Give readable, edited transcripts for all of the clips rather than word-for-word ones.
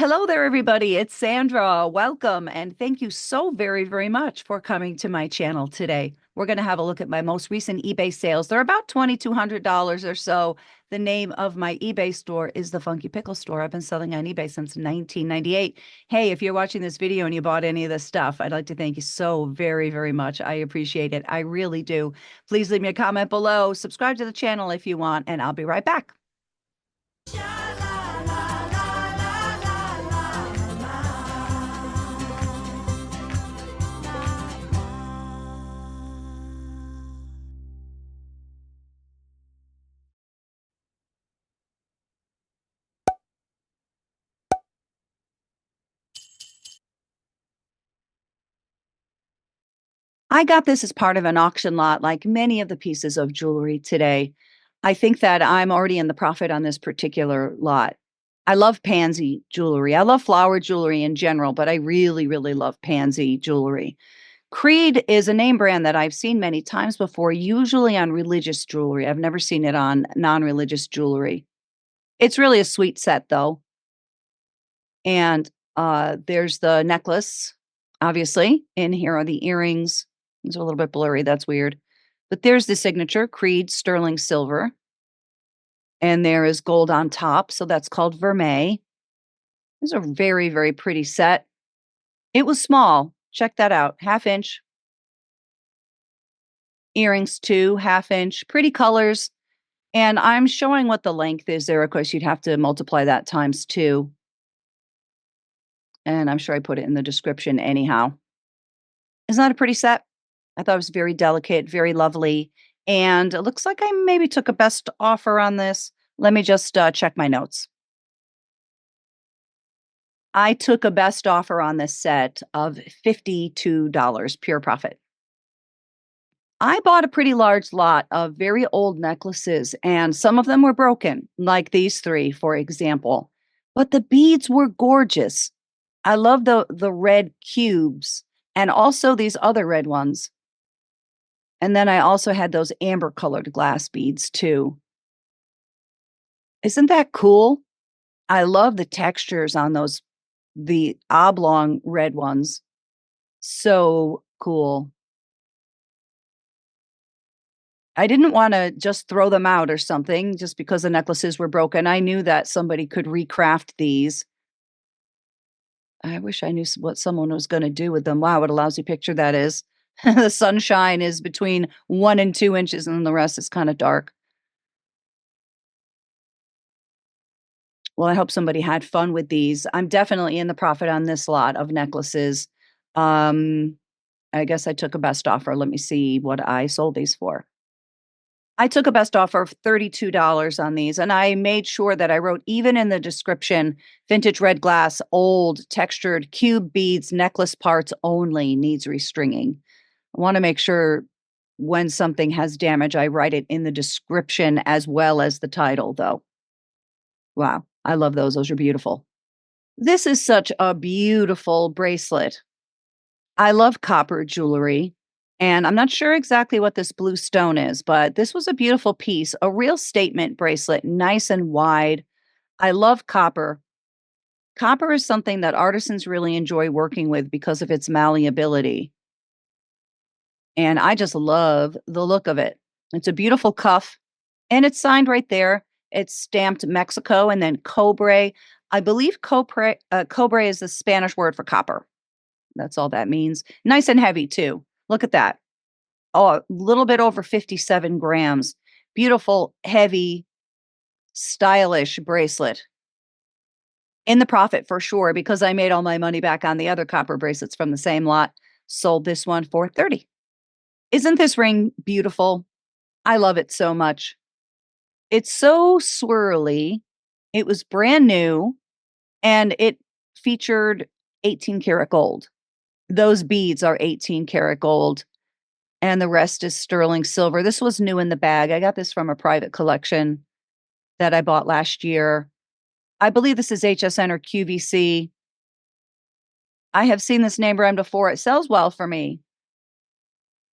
Hello there, everybody. It's Sandra. Welcome, and thank you so very, very much for coming to my channel today. We're going to have a look at my most recent eBay sales. They're about $2,200 or so. The name of my eBay store is the Funky Pickle Store. I've been selling on eBay since 1998. Hey, if you're watching this video and you bought any of this stuff, I'd like to thank you so very, very much. I appreciate it. I really do. Please leave me a comment below. Subscribe to the channel if you want, and I'll be right back. I got this as part of an auction lot, like many of the pieces of jewelry today. I think that I'm already in the profit on this particular lot. I love pansy jewelry. I love flower jewelry in general, but I really, really love pansy jewelry. Creed is a name brand that I've seen many times before, usually on religious jewelry. I've never seen it on non-religious jewelry. It's really a sweet set, though. And there's the necklace, obviously. In here are the earrings. These are a little bit blurry. That's weird. But there's the signature, Creed sterling silver. And there is gold on top. So that's called vermeil. This is a very, very pretty set. It was small. Check that out. 1/2 inch. Earrings too, 1/2 inch. Pretty colors. And I'm showing what the length is there. Of course, you'd have to multiply that times 2. And I'm sure I put it in the description anyhow. Isn't that a pretty set? I thought it was very delicate, very lovely. And it looks like I maybe took a best offer on this. Let me just check my notes. I took a best offer on this set of $52, pure profit. I bought a pretty large lot of very old necklaces, and some of them were broken, like these 3, for example. But the beads were gorgeous. I love the red cubes and also these other red ones. And then I also had those amber colored glass beads too. Isn't that cool? I love the textures on the oblong red ones. So cool. I didn't want to just throw them out or something just because the necklaces were broken. I knew that somebody could recraft these. I wish I knew what someone was going to do with them. Wow, what a lousy picture that is. The sunshine is between 1 and 2 inches, and the rest is kind of dark. Well, I hope somebody had fun with these. I'm definitely in the profit on this lot of necklaces. I guess I took a best offer. Let me see what I sold these for. I took a best offer of $32 on these, and I made sure that I wrote even in the description, vintage red glass, old textured cube beads, necklace parts only, needs restringing. I want to make sure when something has damage, I write it in the description as well as the title, though. Wow, I love those. Those are beautiful. This is such a beautiful bracelet. I love copper jewelry. And I'm not sure exactly what this blue stone is, but this was a beautiful piece, a real statement bracelet, nice and wide. I love copper. Copper is something that artisans really enjoy working with because of its malleability. And I just love the look of it. It's a beautiful cuff, and it's signed right there. It's stamped Mexico and then cobre. I believe cobre is the Spanish word for copper. That's all that means. Nice and heavy, too. Look at that. Oh, a little bit over 57 grams. Beautiful, heavy, stylish bracelet. In the profit for sure, because I made all my money back on the other copper bracelets from the same lot. Sold this one for $30. Isn't this ring beautiful? I love it so much. It's so swirly. It was brand new, and it featured 18 karat gold. Those beads are 18 karat gold, and the rest is sterling silver. This was new in the bag. I got this from a private collection that I bought last year. I believe this is HSN or QVC. I have seen this name brand before. It sells well for me.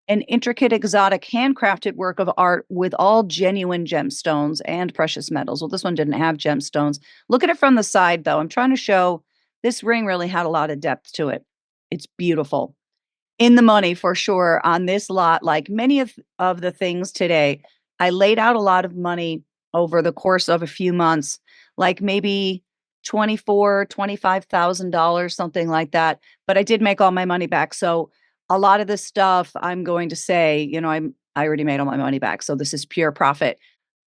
An intricate, exotic, handcrafted work of art with all genuine gemstones and precious metals. Well, this one didn't have gemstones. Look at it from the side, though. I'm trying to show This ring really had a lot of depth to it. It's beautiful. In the money for sure on this lot, like many of the things today, I laid out a lot of money over the course of a few months, like maybe 24, $25,000, something like that, but I did make all my money back. So a lot of this stuff I'm going to say, I already made all my money back. So this is pure profit.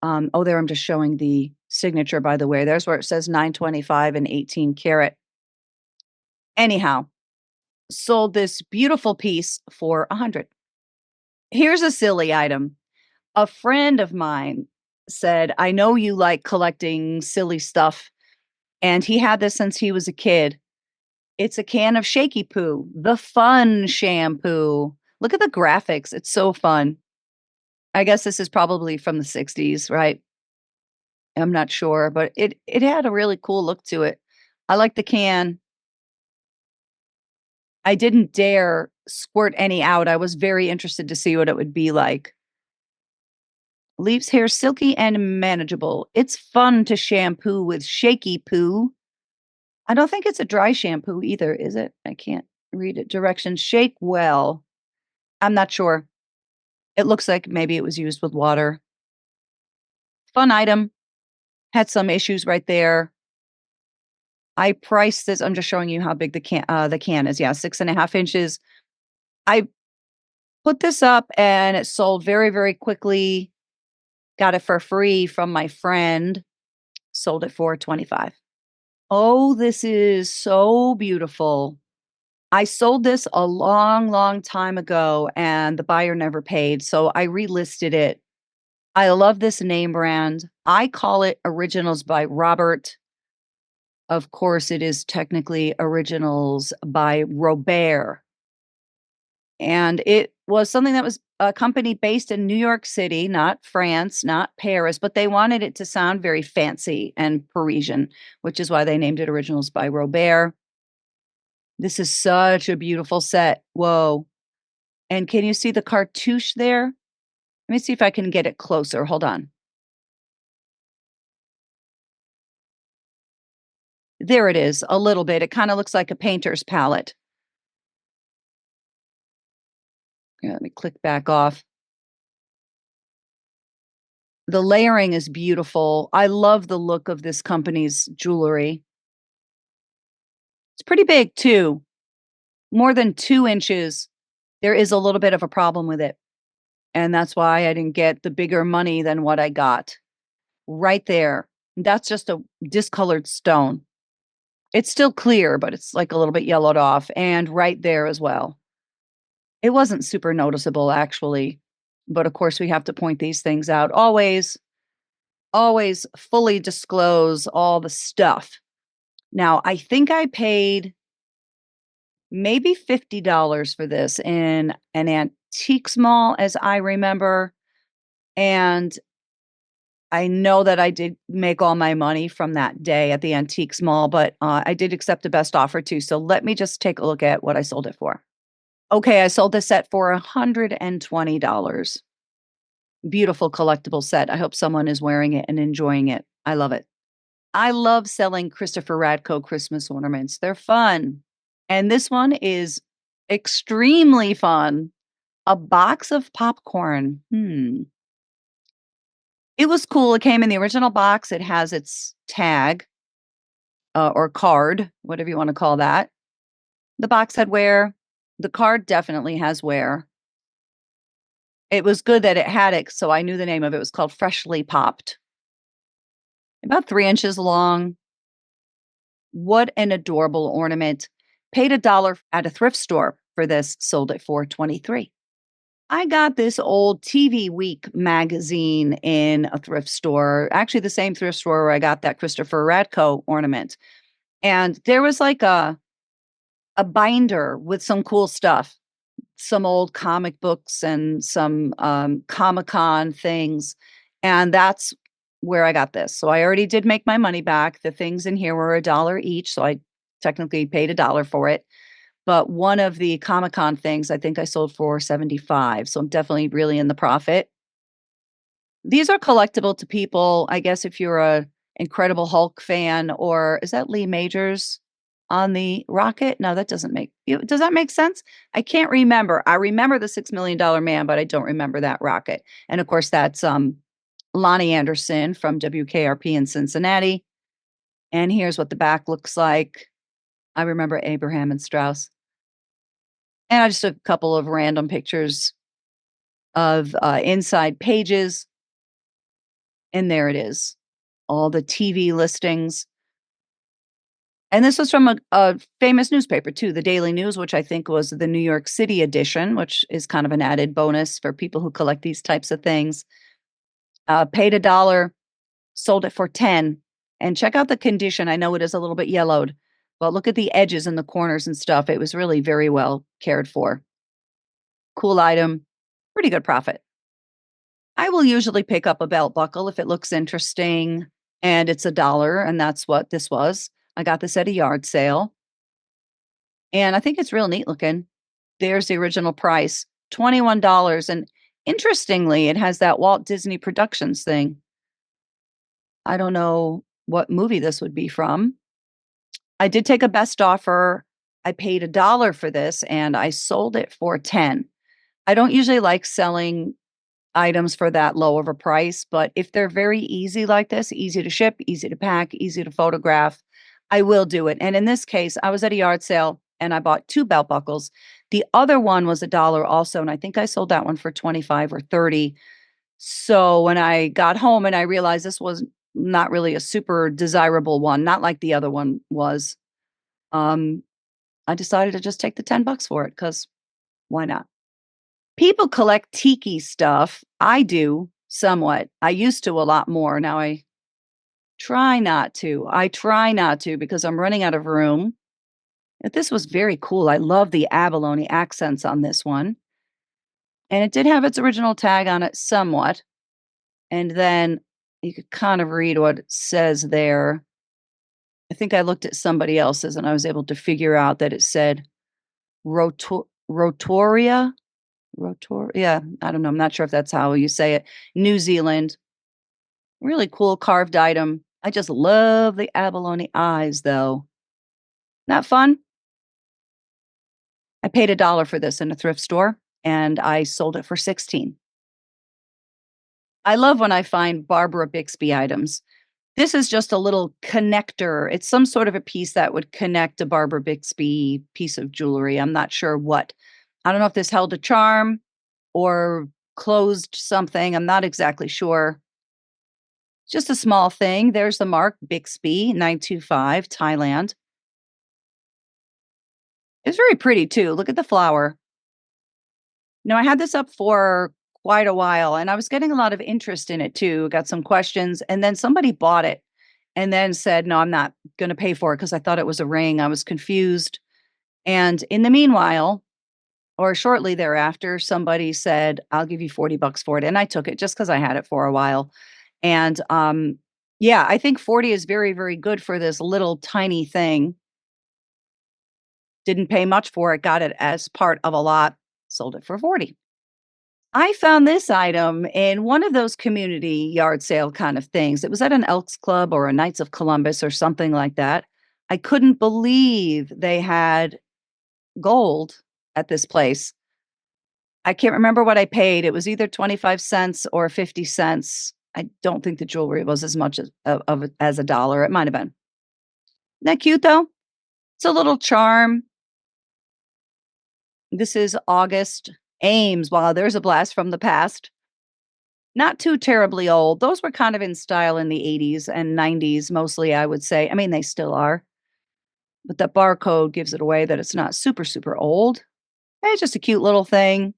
Oh, there I'm just showing the signature, by the way. There's where it says 925 and 18 karat. Anyhow, sold this beautiful piece for 100. Here's a silly item. A friend of mine said, "I know you like collecting silly stuff." And he had this since he was a kid. It's a can of Shaky Poo, the fun shampoo. Look at the graphics. It's so fun. I guess this is probably from the 60s, right? I'm not sure, but it had a really cool look to it. I like the can. I didn't dare squirt any out. I was very interested to see what it would be like. Leaves hair silky and manageable. It's fun to shampoo with Shaky Poo. I don't think it's a dry shampoo either, is it? I can't read it. Directions: shake well. I'm not sure. It looks like maybe it was used with water. Fun item. Had some issues right there. I priced this. I'm just showing you how big the can is. Yeah, 6.5 inches. I put this up and it sold very, very quickly. Got it for free from my friend. Sold it for 25. Oh, this is so beautiful. I sold this a long, long time ago and the buyer never paid, so I relisted it. I love this name brand. I call it Originals by Robert. Of course, it is technically Originals by Robert. And it was something that was a company based in New York City, not France, not Paris, but they wanted it to sound very fancy and Parisian, which is why they named it Originals by Robert. This is such a beautiful set. Whoa. And can you see the cartouche there? Let me see if I can get it closer. Hold on. There it is, a little bit. It kind of looks like a painter's palette. Here, let me click back off. The layering is beautiful. I love the look of this company's jewelry. It's pretty big too, more than 2 inches. There is a little bit of a problem with it. And that's why I didn't get the bigger money than what I got. Right there. That's just a discolored stone. It's still clear, but it's like a little bit yellowed off. And right there as well. It wasn't super noticeable, actually. But of course, we have to point these things out. Always fully disclose all the stuff. Now, I think I paid maybe $50 for this in an antiques mall, as I remember. And I know that I did make all my money from that day at the antiques mall, but I did accept the best offer too. So let me just take a look at what I sold it for. Okay, I sold this set for $120. Beautiful collectible set. I hope someone is wearing it and enjoying it. I love it. I love selling Christopher Radko Christmas ornaments. They're fun. And this one is extremely fun. A box of popcorn. It was cool. It came in the original box. It has its tag or card, whatever you want to call that. The box had wear. The card definitely has wear. It was good that it had it, so I knew the name of it. It was called Freshly Popped. About 3 inches long. What an adorable ornament. Paid $1 at a thrift store for this, sold it for 23. I got this old TV Week magazine in a thrift store, actually the same thrift store where I got that Christopher Radko ornament. And there was like a binder with some cool stuff, some old comic books and some Comic-Con things. And that's where I got this. So I already did make my money back. The things in here were $1 each. So I technically paid $1 for it. But one of the Comic-Con things, I think I sold for 75. So I'm definitely really in the profit. These are collectible to people. I guess if you're a Incredible Hulk fan, or is that Lee Majors? on the rocket. No, that doesn't make does that make sense? I can't remember. I remember the $6 million man, but I don't remember that rocket. And of course, that's Lonnie Anderson from WKRP in Cincinnati. And here's what the back looks like. I remember Abraham and Strauss. And I just took a couple of random pictures of inside pages. And there it is. All the TV listings. And this was from a famous newspaper too, the Daily News, which I think was the New York City edition, which is kind of an added bonus for people who collect these types of things. Paid $1, sold it for 10. And check out the condition. I know it is a little bit yellowed, but look at the edges and the corners and stuff. It was really very well cared for. Cool item, pretty good profit. I will usually pick up a belt buckle if it looks interesting and it's $1, and that's what this was. I got this at a yard sale, and I think it's real neat looking. There's the original price, $21, and interestingly, it has that Walt Disney Productions thing. I don't know what movie this would be from. I did take a best offer. I paid $1 for this, and I sold it for 10. I don't usually like selling items for that low of a price, but if they're very easy like this, easy to ship, easy to pack, easy to photograph, I will do it. And in this case, I was at a yard sale and I bought 2 belt buckles. The other one was $1 also, and I think I sold that one for 25 or 30. So when I got home and I realized this was not really a super desirable one, not like the other one was, um, I decided to just take the $10 for it because why not? People collect Tiki stuff. I do somewhat. I used to a lot more. Now I try not to. I try not to because I'm running out of room. But this was very cool. I love the abalone accents on this one. And it did have its original tag on it somewhat. And then you could kind of read what it says there. I think I looked at somebody else's and I was able to figure out that it said rotoria. Yeah, I don't know. I'm not sure if that's how you say it. New Zealand. Really cool carved item. I just love the abalone eyes, though. Not fun? I paid $1 for this in a thrift store, and I sold it for 16. I love when I find Barbara Bixby items. This is just a little connector. It's some sort of a piece that would connect a Barbara Bixby piece of jewelry. I'm not sure what. I don't know if this held a charm or closed something. I'm not exactly sure. Just a small thing. There's the mark, Bixby 925, Thailand. It's very pretty too. Look at the flower. I had this up for quite a while and I was getting a lot of interest in it too. Got some questions and then somebody bought it and then said, "No, I'm not going to pay for it because I thought it was a ring." I was confused. And in the meanwhile, or shortly thereafter, somebody said, "I'll give you $40 for it." And I took it just because I had it for a while. And yeah, I think 40 is very, very good for this little tiny thing. Didn't pay much for it, got it as part of a lot, sold it for 40. I found this item in one of those community yard sale kind of things. It was at an Elks Club or a Knights of Columbus or something like that. I couldn't believe they had gold at this place. I can't remember what I paid. It was either 25 cents or 50 cents. I don't think the jewelry was as much as $1. It might have been. Isn't that cute though? It's a little charm. This is August. Ames. Wow, there's a blast from the past. Not too terribly old. Those were kind of in style in the 80s and 90s, mostly, I would say. I mean, they still are. But that barcode gives it away that it's not super, super old. It's just a cute little thing.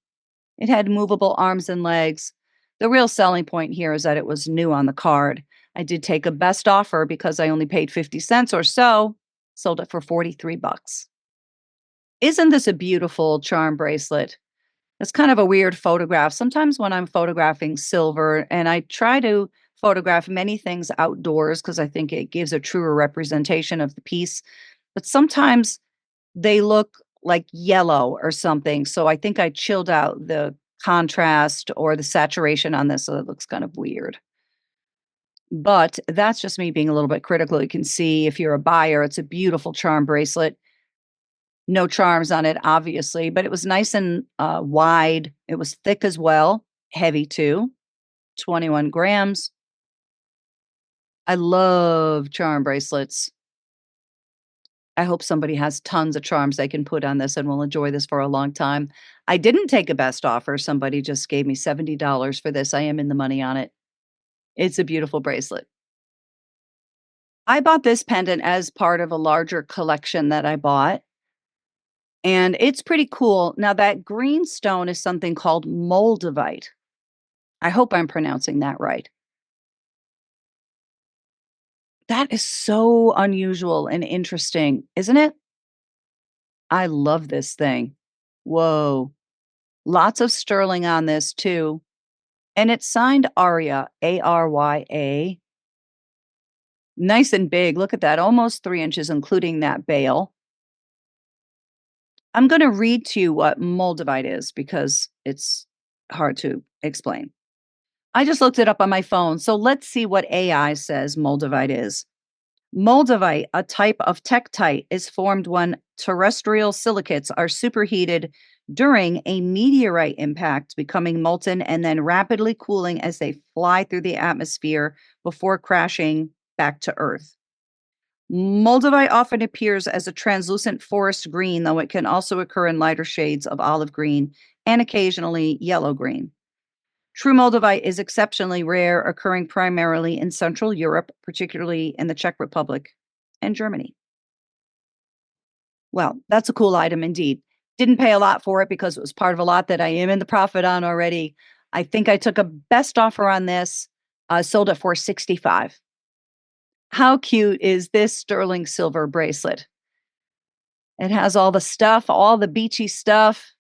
It had movable arms and legs. The real selling point here is that it was new on the card. I did take a best offer because I only paid 50 cents or so. Sold it for 43 bucks. Isn't this a beautiful charm bracelet? It's kind of a weird photograph. Sometimes when I'm photographing silver, and I try to photograph many things outdoors because I think it gives a truer representation of the piece, but sometimes they look like yellow or something. So I think I chilled out the contrast or the saturation on this, so it looks kind of weird. But that's just me being a little bit critical. You can see if you're a buyer, it's a beautiful charm bracelet. No charms on it, obviously, but it was nice and wide. It was thick as well, heavy too, 21 grams. I love charm bracelets. I hope somebody has tons of charms they can put on this and will enjoy this for a long time. I didn't take a best offer. Somebody just gave me $70 for this. I am in the money on it. It's a beautiful bracelet. I bought this pendant as part of a larger collection that I bought, and it's pretty cool. Now, that green stone is something called Moldavite. I hope I'm pronouncing that right. That is so unusual and interesting, isn't it? I love this thing. Whoa. Lots of sterling on this too. And it's signed Aria, Arya. Nice and big. Look at that. Almost 3 inches, including that bail. I'm going to read to you what Moldavite is because it's hard to explain. I just looked it up on my phone. So let's see what AI says Moldavite is. Moldavite, a type of tektite, is formed when terrestrial silicates are superheated during a meteorite impact, becoming molten and then rapidly cooling as they fly through the atmosphere before crashing back to Earth. Moldavite often appears as a translucent forest green, though it can also occur in lighter shades of olive green and occasionally yellow green. True Moldavite is exceptionally rare, occurring primarily in Central Europe, particularly in the Czech Republic and Germany. Well, that's a cool item indeed. Didn't pay a lot for it because it was part of a lot that I am in the profit on already. I think I took a best offer on this, sold it for 65. How cute is this sterling silver bracelet? It has all the stuff, all the beachy stuff.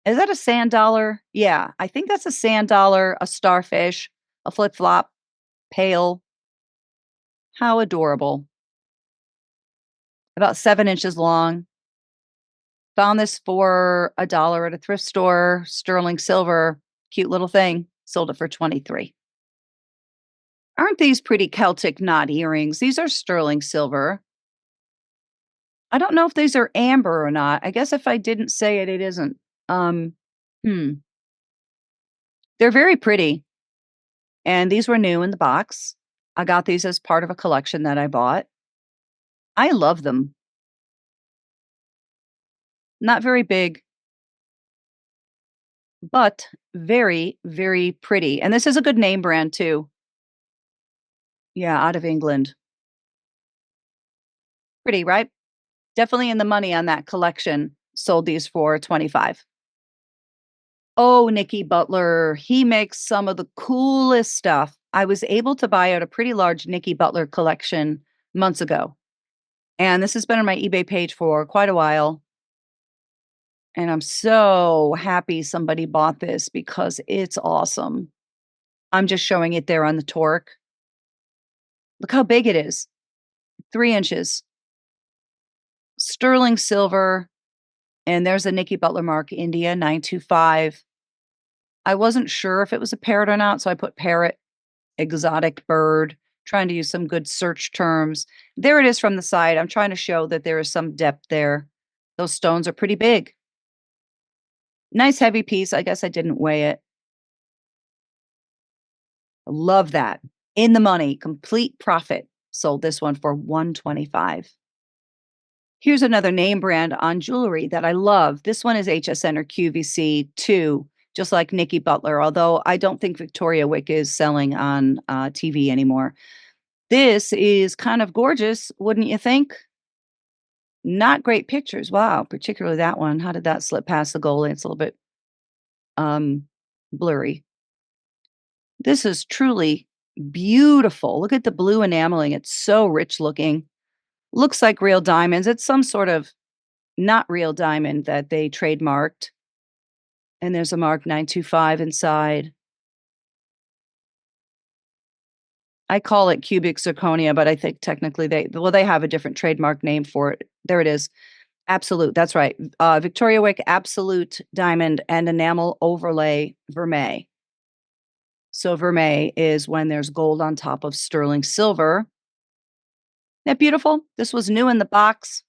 Is that a sand dollar? Yeah, I think that's a sand dollar, a starfish, a flip flop, pale. How adorable. About 7 inches long. Found this for $1 at a thrift store, sterling silver, cute little thing. Sold it for 23. Aren't these pretty Celtic knot earrings? These are sterling silver. I don't know if these are amber or not. I guess if I didn't say it, it isn't. Um, hmm. They're very pretty. And these were new in the box. I got these as part of a collection that I bought. I love them. Not very big, but very, very pretty. And this is a good name brand too. Yeah, out of England. Pretty, right? Definitely in the money on that collection. Sold these for 25. Oh, Nikki Butler. He makes some of the coolest stuff. I was able to buy out a pretty large Nikki Butler collection months ago. And this has been on my eBay page for quite a while. And I'm so happy somebody bought this because it's awesome. I'm just showing it there on the torque. Look how big it is. 3 inches. Sterling silver. And there's a Nikki Butler mark, India 925. I wasn't sure if it was a parrot or not, so I put parrot, exotic bird, trying to use some good search terms. There it is from the side. I'm trying to show that there is some depth there. Those stones are pretty big. Nice heavy piece. I guess I didn't weigh it. Love that. In the money, complete profit. Sold this one for 125. Here's another name brand on jewelry that I love. This one is HSN or QVC too, just like Nikki Butler, although I don't think Victoria Wick is selling on TV anymore. This is kind of gorgeous, wouldn't you think? Not great pictures. Wow, particularly that one. How did that slip past the goalie? It's a little bit um, blurry. This is truly beautiful. Look at the blue enameling. It's so rich looking. Looks like real diamonds. It's some sort of not real diamond that they trademarked. And there's a mark 925 inside. I call it cubic zirconia, but I think technically they have a different trademark name for it. There it is. Absolute. That's right. Victoria Wick Absolute Diamond and Enamel Overlay Vermeil. So vermeil is when there's gold on top of sterling silver. Isn't that beautiful? This was new in the box,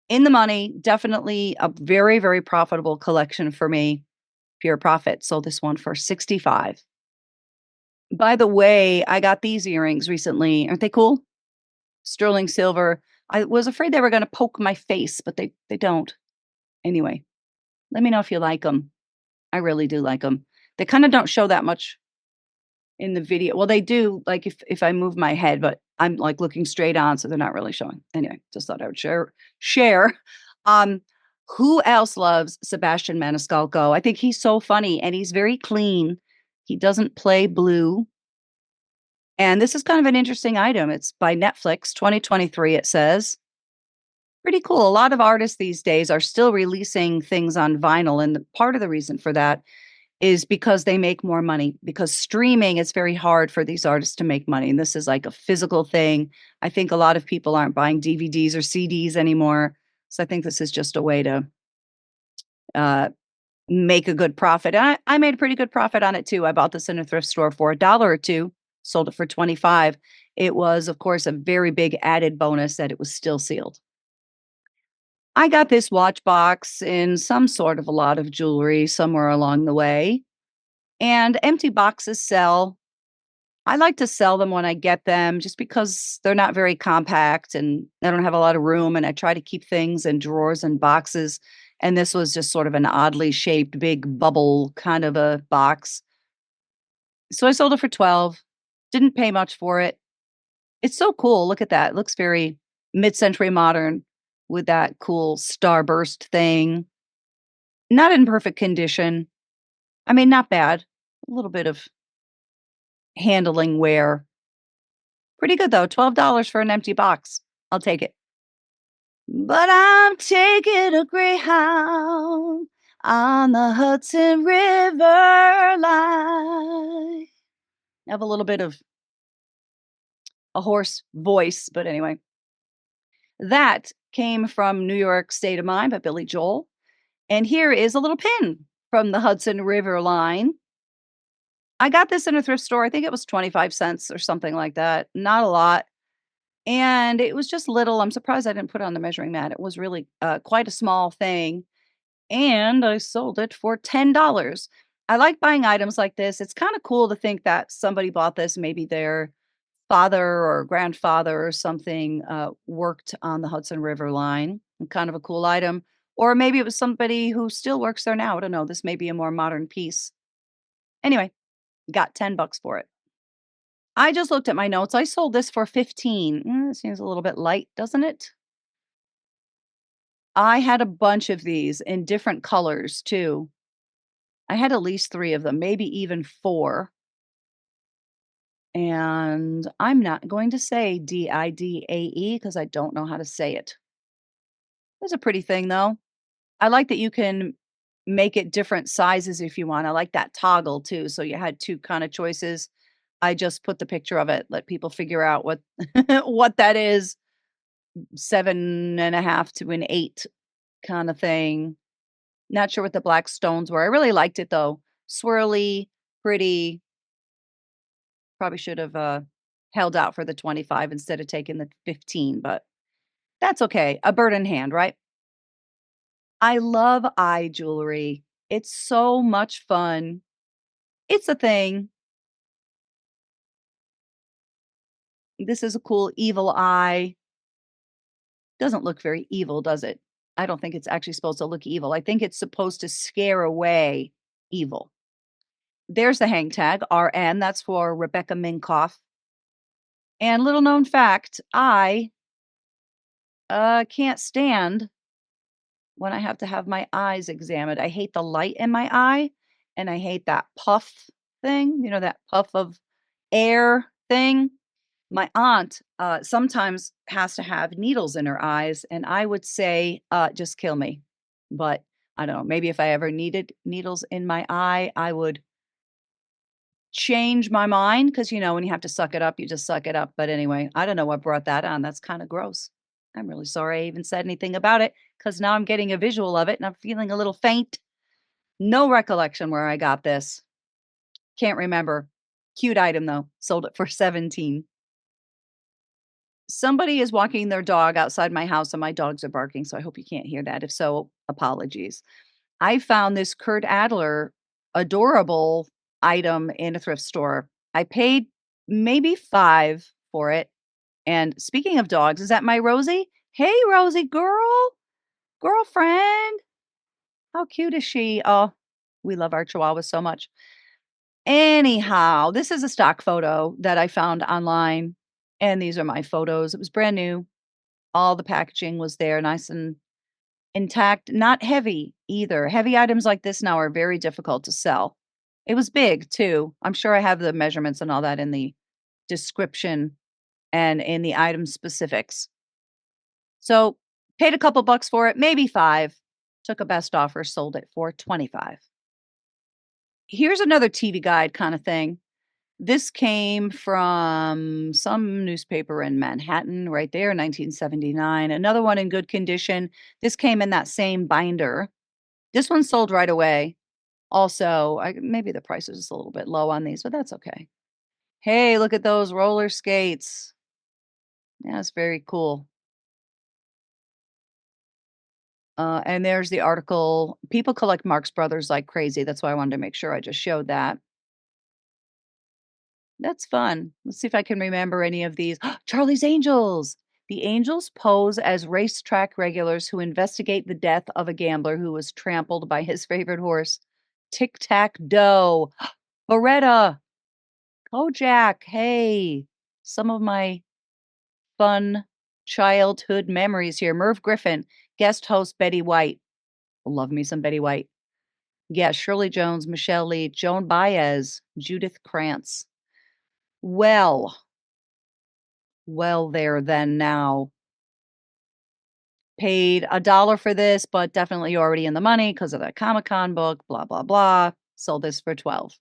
in the money, definitely a very, very profitable collection for me. Pure profit. Sold this one for 65. By the way, I got these earrings recently. Aren't they cool? Sterling silver. I was afraid they were gonna poke my face, but they don't. Anyway, let me know if you like them. I really do like them. They kinda don't show that much in the video. Well, they do, like, if I move my head, but I'm, like, looking straight on, so they're not really showing. Anyway, just thought I would share. Um, who else loves Sebastian Maniscalco? I think he's so funny, and he's very clean. He doesn't play blue, and this is kind of an interesting item. It's by Netflix, 2023, it says. Pretty cool. A lot of artists these days are still releasing things on vinyl, and part of the reason for that is because they make more money, because streaming is very hard for these artists to make money, and this is like a physical thing. I think a lot of people aren't buying DVDs or CDs anymore, so I think this is just a way to, uh, make a good profit. I made a pretty good profit on it too. I bought this in a thrift store for a dollar or 2, sold it for 25. It was, of course, a very big added bonus that it was still sealed. I got this watch box in some sort of a lot of jewelry somewhere along the way, and empty boxes sell. I like to sell them when I get them just because they're not very compact and I don't have a lot of room, and I try to keep things in drawers and boxes, and this was just sort of an oddly shaped big bubble kind of a box. So I sold it for 12, didn't pay much for it. It's so cool, look at that, it looks very mid-century modern with that cool starburst thing. Not in perfect condition. I mean, not bad. A little bit of handling wear. Pretty good though, $12 for an empty box. I'll take it. But I'm taking a Greyhound on the Hudson River line. I have a little bit of a hoarse voice, but anyway. That came from New York State of Mind by Billy Joel. And here is a little pin from the Hudson River line. I got this in a thrift store. I think it was 25 cents or something like that. Not a lot. And it was just little. I'm surprised I didn't put it on the measuring mat. It was really quite a small thing. And I sold it for $10. I like buying items like this. It's kind of cool to think that somebody bought this. Maybe their father or grandfather or something worked on the Hudson River line. Kind of a cool item. Or maybe it was somebody who still works there now. I don't know. This may be a more modern piece. Anyway, got 10 bucks for it. I just looked at my notes. I sold this for 15. Seems a little bit light, doesn't it? I had a bunch of these in different colors too. I had at least 3 of them, maybe even 4. And I'm not going to say Didae because I don't know how to say it. It's a pretty thing though. I like that you can make it different sizes if you want. I like that toggle too. So you had 2 kind of choices. I just put the picture of it, let people figure out what what that is. 7.5 to an 8 kind of thing. Not sure what the black stones were. I really liked it though. Swirly, pretty. Probably should have held out for the 25 instead of taking the 15, but that's okay. A bird in hand, right? I love eye jewelry. It's so much fun. It's a thing. This is a cool evil eye. Doesn't look very evil, does it? I don't think it's actually supposed to look evil. I think it's supposed to scare away evil. There's the hang tag, RN. That's for Rebecca Minkoff. And little known fact, I can't stand when I have to have my eyes examined. I hate the light in my eye and I hate that puff thing, that puff of air thing. My aunt sometimes has to have needles in her eyes, and I would say, just kill me. But I don't know, maybe if I ever needed needles in my eye, I would change my mind because, when you have to suck it up, you just suck it up. But anyway, I don't know what brought that on. That's kind of gross. I'm really sorry I even said anything about it because now I'm getting a visual of it and I'm feeling a little faint. No recollection where I got this. Can't remember. Cute item though. Sold it for 17. Somebody is walking their dog outside my house and my dogs are barking, so I hope you can't hear that. If so, apologies. I found this Kurt Adler adorable item in a thrift store. I paid maybe 5 for it. And speaking of dogs, is that my Rosie? Hey, Rosie girl, girlfriend. How cute is she? Oh, we love our Chihuahua so much. Anyhow, this is a stock photo that I found online. And these are my photos. It was brand new. All the packaging was there, nice and intact, not heavy either. Heavy items like this now are very difficult to sell. It was big too. I'm sure I have the measurements and all that in the description and in the item specifics. So, paid a couple bucks for it, maybe 5. Took a best offer, sold it for 25. Here's another TV guide kind of thing. This came from some newspaper in Manhattan right there, 1979. Another one in good condition. This came in that same binder. This one sold right away. Also, maybe the price is just a little bit low on these, but that's okay. Hey, look at those roller skates. Yeah, that's very cool. And there's the article. People collect Marx Brothers like crazy. That's why I wanted to make sure I just showed that. That's fun. Let's see if I can remember any of these. Charlie's Angels. The Angels pose as racetrack regulars who investigate the death of a gambler who was trampled by his favorite horse. Tic Tac Doe. Beretta. Kojak. Hey, some of my fun childhood memories here. Merv Griffin, guest host Betty White. Love me some Betty White. Yeah, Shirley Jones, Michelle Lee, Joan Baez, Judith Krantz. Well, well, there then now. Paid a dollar for this, but definitely already in the money because of that Comic-Con book, blah, blah, blah. Sold this for 12.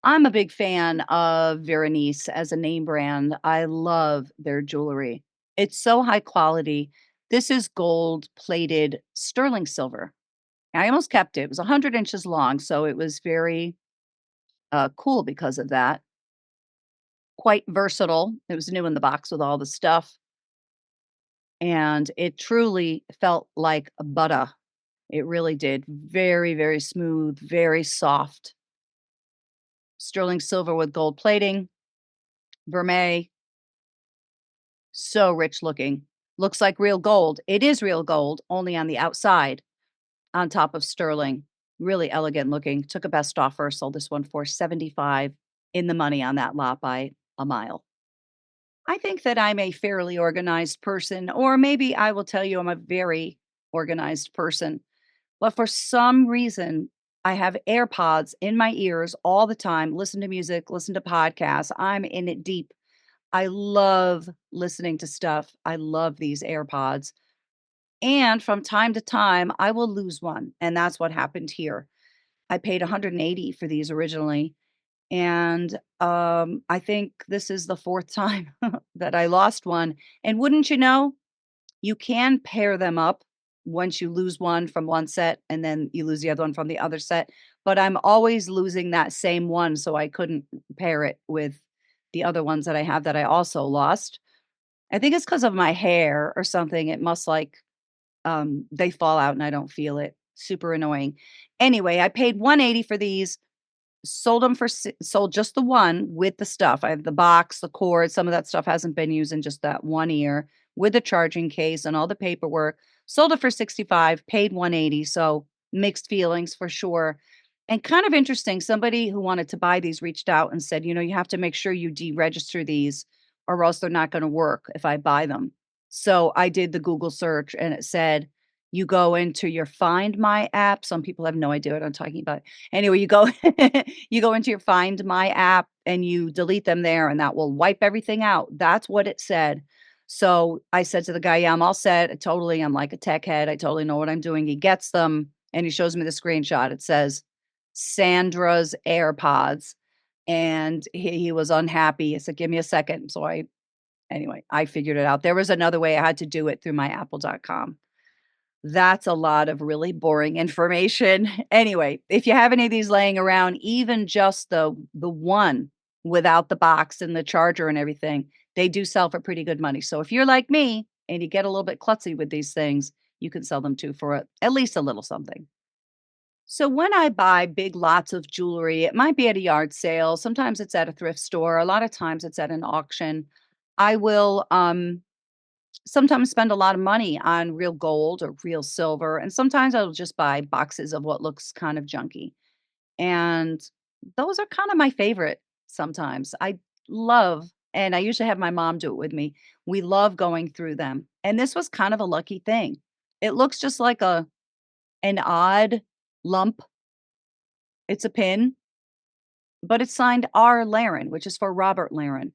I'm a big fan of Veronice as a name brand. I love their jewelry. It's so high quality. This is gold plated sterling silver. I almost kept it. It was 100 inches long, so it was very cool because of that. Quite versatile. It was new in the box with all the stuff, and it truly felt like butter. It really did. Very, very smooth, very soft. Sterling silver with gold plating, vermeil, so rich looking. Looks like real gold. It is real gold, only on the outside, on top of sterling. Really elegant looking. Took a best offer, sold this one for 75 in the money on that lot by a mile. I think that I'm a fairly organized person, or maybe I will tell you I'm a very organized person. But for some reason, I have AirPods in my ears all the time, listen to music, listen to podcasts. I'm in it deep. I love listening to stuff. I love these AirPods. And from time to time, I will lose one. And that's what happened here. I paid 180 for these originally. And I think this is the fourth time that I lost one. And wouldn't you know, you can pair them up once you lose one from one set and then you lose the other one from the other set. But I'm always losing that same one. So I couldn't pair it with the other ones that I have that I also lost. I think it's because of my hair or something. It must like they fall out and I don't feel it. Super annoying. Anyway, I paid 180 for these. Sold them for sold just the one with the stuff. I have the box, the cord, some of that stuff hasn't been used in just that 1 year with the charging case and all the paperwork. Sold it for 65, paid 180, so mixed feelings for sure. And kind of interesting, somebody who wanted to buy these reached out and said, "You know, you have to make sure you deregister these or else they're not going to work if I buy them." So I did the Google search and it said, you go into your Find My app. Some people have no idea what I'm talking about. Anyway, you go you go into your Find My app and you delete them there and that will wipe everything out. That's what it said. So I said to the guy, "Yeah, I'm all set. I'm like a tech head. I totally know what I'm doing." He gets them and he shows me the screenshot. It says Sandra's AirPods. And he was unhappy. I said, "Give me a second." So anyway, I figured it out. There was another way I had to do it through my apple.com. That's a lot of really boring information. Anyway, if you have any of these laying around, even just the one without the box and the charger and everything, they do sell for pretty good money. So if you're like me and you get a little bit klutzy with these things, you can sell them too for at least a little something. So when I buy big lots of jewelry, it might be at a yard sale. Sometimes it's at a thrift store. A lot of times it's at an auction. I will sometimes spend a lot of money on real gold or real silver, and sometimes I'll just buy boxes of what looks kind of junky. And those are kind of my favorite sometimes. I love, and I usually have my mom do it with me. We love going through them. And this was kind of a lucky thing. It looks just like a an odd lump. It's a pin, but it's signed R. Laren, which is for Robert Laren.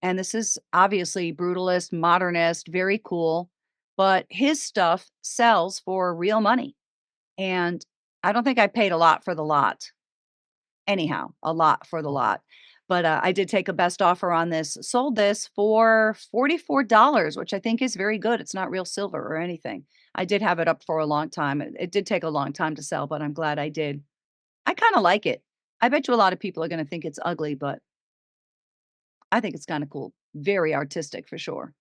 And this is obviously brutalist, modernist, very cool, but his stuff sells for real money. And I don't think I paid a lot for the lot. Anyhow, a lot for the lot. But I did take a best offer on this, sold this for $44, which I think is very good. It's not real silver or anything. I did have it up for a long time. It did take a long time to sell, but I'm glad I did. I kind of like it. I bet you a lot of people are going to think it's ugly, but I think it's kind of cool. Very artistic for sure.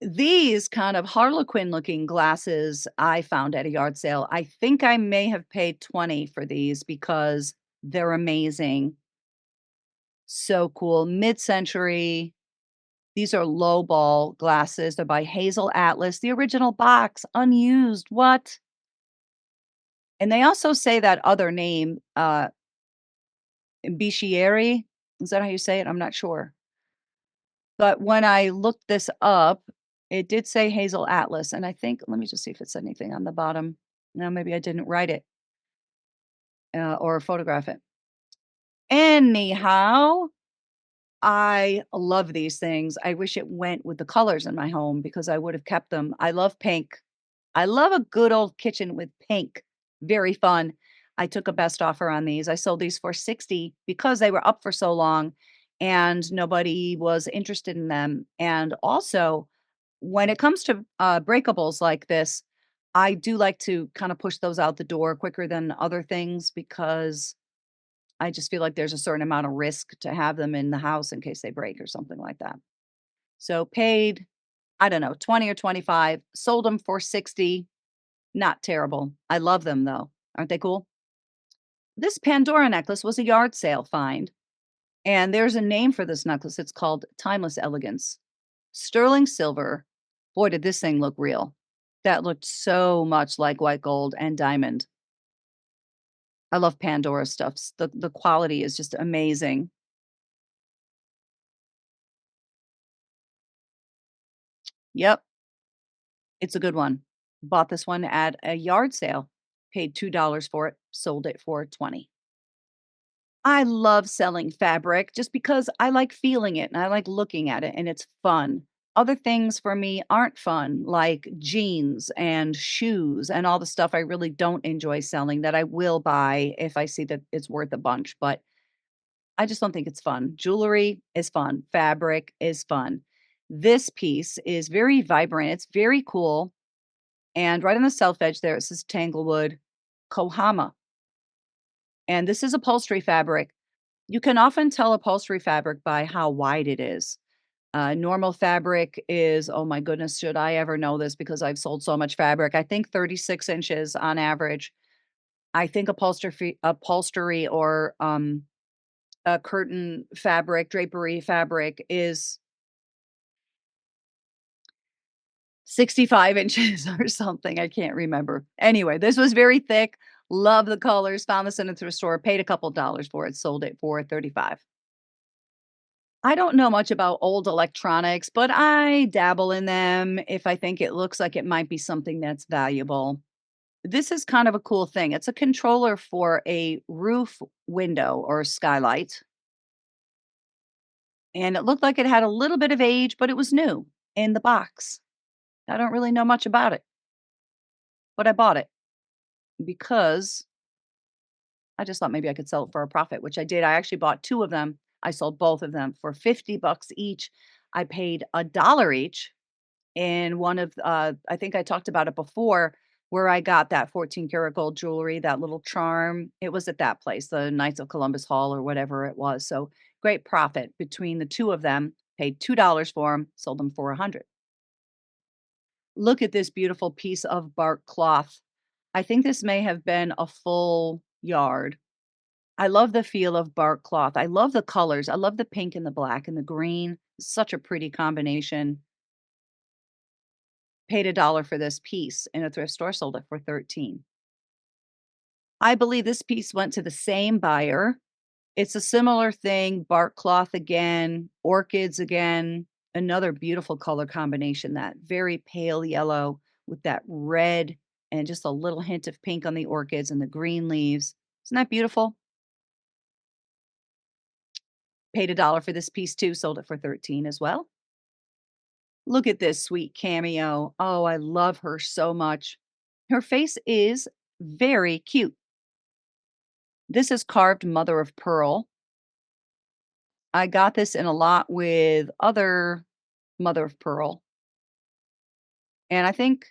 These kind of harlequin looking glasses I found at a yard sale. I think I may have paid 20 for these because they're amazing. So cool. Mid-century. These are low ball glasses. They're by Hazel Atlas. The original box, unused. What? And they also say that other name, Bichieri. Is that how you say it? I'm not sure. But when I looked this up, it did say Hazel Atlas, and I think let me just see if it said anything on the bottom. No, maybe I didn't write it, or photograph it. Anyhow, I love these things. I wish it went with the colors in my home because I would have kept them. I love pink. I love a good old kitchen with pink. Very fun. I took a best offer on these. I sold these for 60 because they were up for so long and nobody was interested in them. And also, when it comes to breakables like this, I do like to kind of push those out the door quicker than other things because I just feel like there's a certain amount of risk to have them in the house in case they break or something like that. So paid, I don't know, 20 or 25, sold them for 60. Not terrible. I love them though. Aren't they cool? This Pandora necklace was a yard sale find, and there's a name for this necklace. It's called Timeless Elegance. Sterling silver. Boy, did this thing look real. That looked so much like white gold and diamond. I love Pandora stuffs. The quality is just amazing. Yep, it's a good one. Bought this one at a yard sale. Paid $2 for it, sold it for 20. I love selling fabric just because I like feeling it and I like looking at it and it's fun. Other things for me aren't fun, like jeans and shoes and all the stuff I really don't enjoy selling that I will buy if I see that it's worth a bunch, but I just don't think it's fun. Jewelry is fun, fabric is fun. This piece is very vibrant, it's very cool, and right on the self edge there it says Tanglewood Kohama, and this is upholstery fabric. You can often tell upholstery fabric by how wide it is. Normal fabric is, oh my goodness, should I ever know this because I've sold so much fabric? I think 36 inches on average. I think upholstery or a curtain fabric, drapery fabric is 65 inches or something. I can't remember. Anyway, this was very thick. Love the colors. Found this in a thrift store. Paid a couple dollars for it. Sold it for 35. I don't know much about old electronics, but I dabble in them if I think it looks like it might be something that's valuable. This is kind of a cool thing. It's a controller for a roof window or skylight, and it looked like it had a little bit of age, but it was new in the box. I don't really know much about it, but I bought it because I just thought maybe I could sell it for a profit, which I did. I actually bought 2 of them. I sold both of them for 50 bucks each. I paid a dollar each in one of, I think I talked about it before, where I got that 14 karat gold jewelry, that little charm. It was at that place, the Knights of Columbus Hall or whatever it was. So great profit between the two of them. Paid $2 for them, sold them for 100. Look at this beautiful piece of bark cloth. I think this may have been a full yard. I love the feel of bark cloth. I love the colors. I love the pink and the black and the green. Such a pretty combination. Paid $1 for this piece in a thrift store, sold it for 13. I believe this piece went to the same buyer. It's a similar thing, bark cloth again, orchids again, another beautiful color combination, that very pale yellow with that red and just a little hint of pink on the orchids and the green leaves. Isn't that beautiful? Paid $1 for this piece too, sold it for 13 as well. Look at this sweet cameo. Oh, I love her so much. Her face is very cute. This is carved mother of pearl. I got this in a lot with other mother of pearl, and I think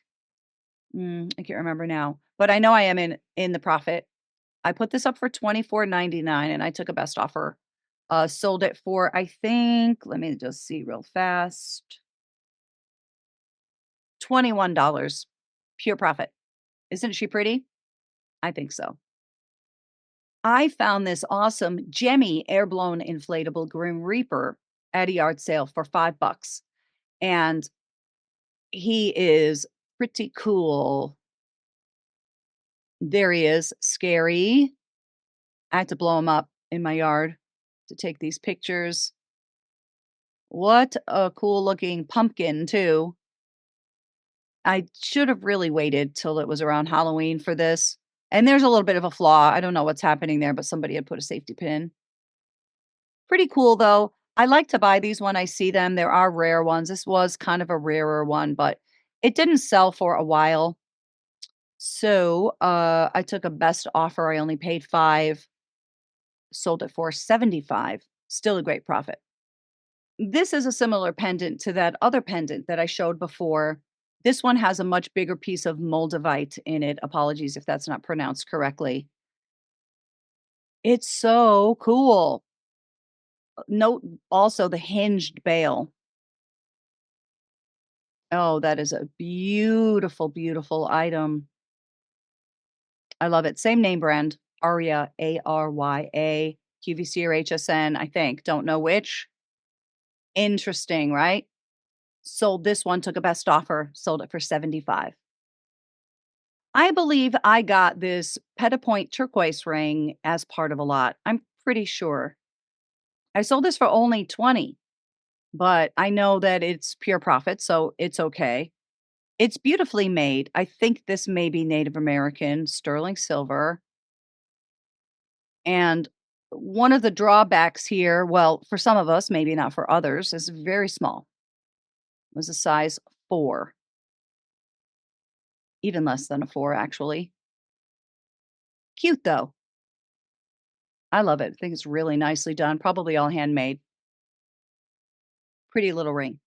I can't remember now, but I know I am in the profit. I put this up for 24.99, and I took a best offer. Sold it for, I think, let me just see real fast, $21. Pure profit. Isn't she pretty? I think so. I found this awesome Jemmy air-blown inflatable Grim Reaper at a yard sale for $5, and he is pretty cool. There he is, scary. I had to blow him up in my yard to take these pictures. What a cool looking pumpkin too. I should have really waited till it was around Halloween for this. And there's a little bit of a flaw. I don't know what's happening there, but somebody had put a safety pin. Pretty cool though. I like to buy these when I see them. There are rare ones. This was kind of a rarer one, but it didn't sell for a while. So I took a best offer. I only paid 5, sold it for 75. Still a great profit. This is a similar pendant to that other pendant that I showed before. This one has a much bigger piece of Moldavite in it. Apologies if that's not pronounced correctly. It's so cool. Note also the hinged bail. Oh, that is a beautiful, beautiful item. I love it. Same name brand, Aria, Arya, QVC or HSN, I think. Don't know which. Interesting, right? Sold this one, took a best offer, sold it for 75. I believe I got this Petapoint turquoise ring as part of a lot. I'm pretty sure. I sold this for only 20, but I know that it's pure profit, so it's okay. It's beautifully made. I think this may be Native American, sterling silver. And one of the drawbacks here, well, for some of us, maybe not for others, is very small. It was a size 4, even less than a 4, actually. Cute though. I love it. I think it's really nicely done, probably all handmade. Pretty little ring.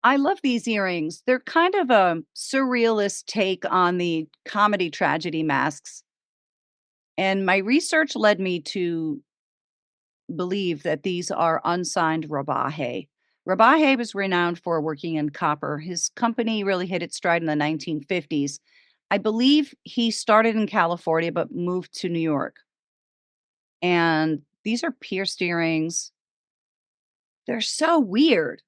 I love these earrings. They're kind of a surrealist take on the comedy tragedy masks. And my research led me to believe that these are unsigned Rabahe. Rabahe was renowned for working in copper. His company really hit its stride in the 1950s. I believe he started in California but moved to New York. And these are pierced earrings. They're so weird.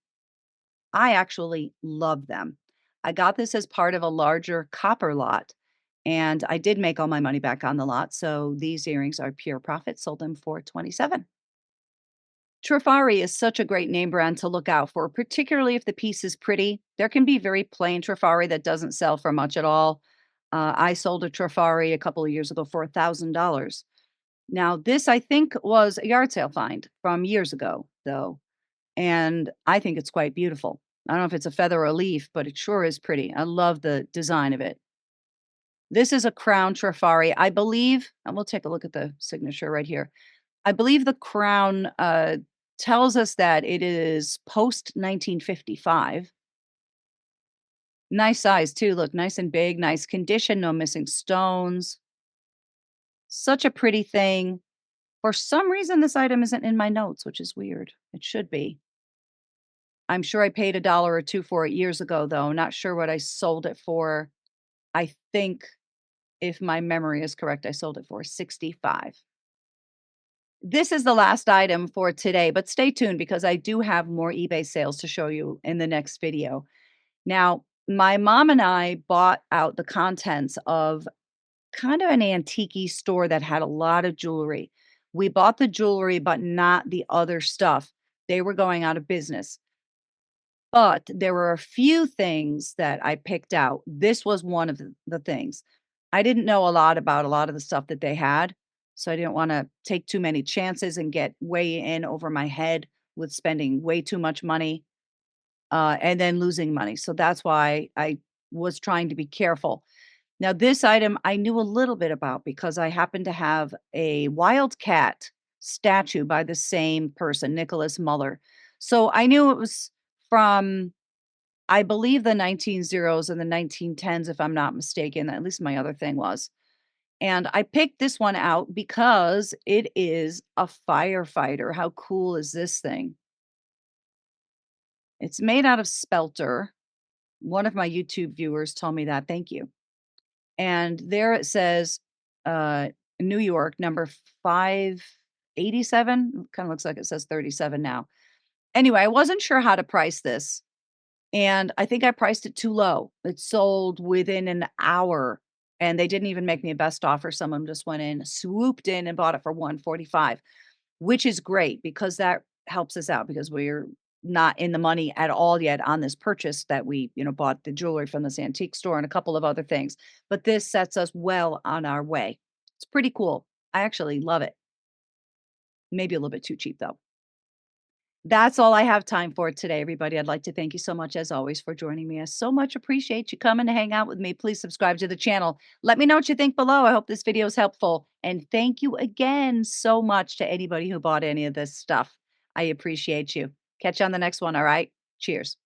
I actually love them. I got this as part of a larger copper lot, and I did make all my money back on the lot. So these earrings are pure profit. Sold them for 27. Trifari is such a great name brand to look out for, particularly if the piece is pretty. There can be very plain Trifari that doesn't sell for much at all. I sold a Trifari a couple of years ago for $1,000. Now, this I think was a yard sale find from years ago, though, and I think it's quite beautiful. I don't know if it's a feather or a leaf, but it sure is pretty. I love the design of it. This is a crown Trifari. I believe, and we'll take a look at the signature right here. I believe the crown tells us that it is post 1955. Nice size too, look, nice and big, nice condition, no missing stones. Such a pretty thing. For some reason, this item isn't in my notes, which is weird. It should be. I'm sure I paid a dollar or 2 for it years ago, though. Not sure what I sold it for. I think if my memory is correct, I sold it for 65. This is the last item for today, but stay tuned because I do have more eBay sales to show you in the next video. Now, my mom and I bought out the contents of kind of an antique store that had a lot of jewelry. We bought the jewelry, but not the other stuff. They were going out of business. But there were a few things that I picked out. This was one of the things. I didn't know a lot about a lot of the stuff that they had, so I didn't wanna take too many chances and get way in over my head with spending way too much money, and then losing money. So that's why I was trying to be careful. Now, this item I knew a little bit about because I happen to have a wildcat statue by the same person, Nicholas Muller. So I knew it was from, I believe, the 1900s and the 1910s, if I'm not mistaken. At least my other thing was. And I picked this one out because it is a firefighter. How cool is this thing? It's made out of spelter. One of my YouTube viewers told me that. Thank you. And there it says, uh, New York, number 587. Kinda looks like it says 37 now. Anyway, I wasn't sure how to price this, and I think I priced it too low. It sold within an hour, and they didn't even make me a best offer. Someone just went in, swooped in, and bought it for 145, which is great because that helps us out because we're not in the money at all yet on this purchase that we, bought the jewelry from this antique store and a couple of other things. But this sets us well on our way. It's pretty cool. I actually love it. Maybe a little bit too cheap though. That's all I have time for today, everybody. I'd like to thank you so much, as always, for joining me. I so much appreciate you coming to hang out with me. Please subscribe to the channel. Let me know what you think below. I hope this video is helpful. And thank you again so much to anybody who bought any of this stuff. I appreciate you. Catch you on the next one. All right. Cheers.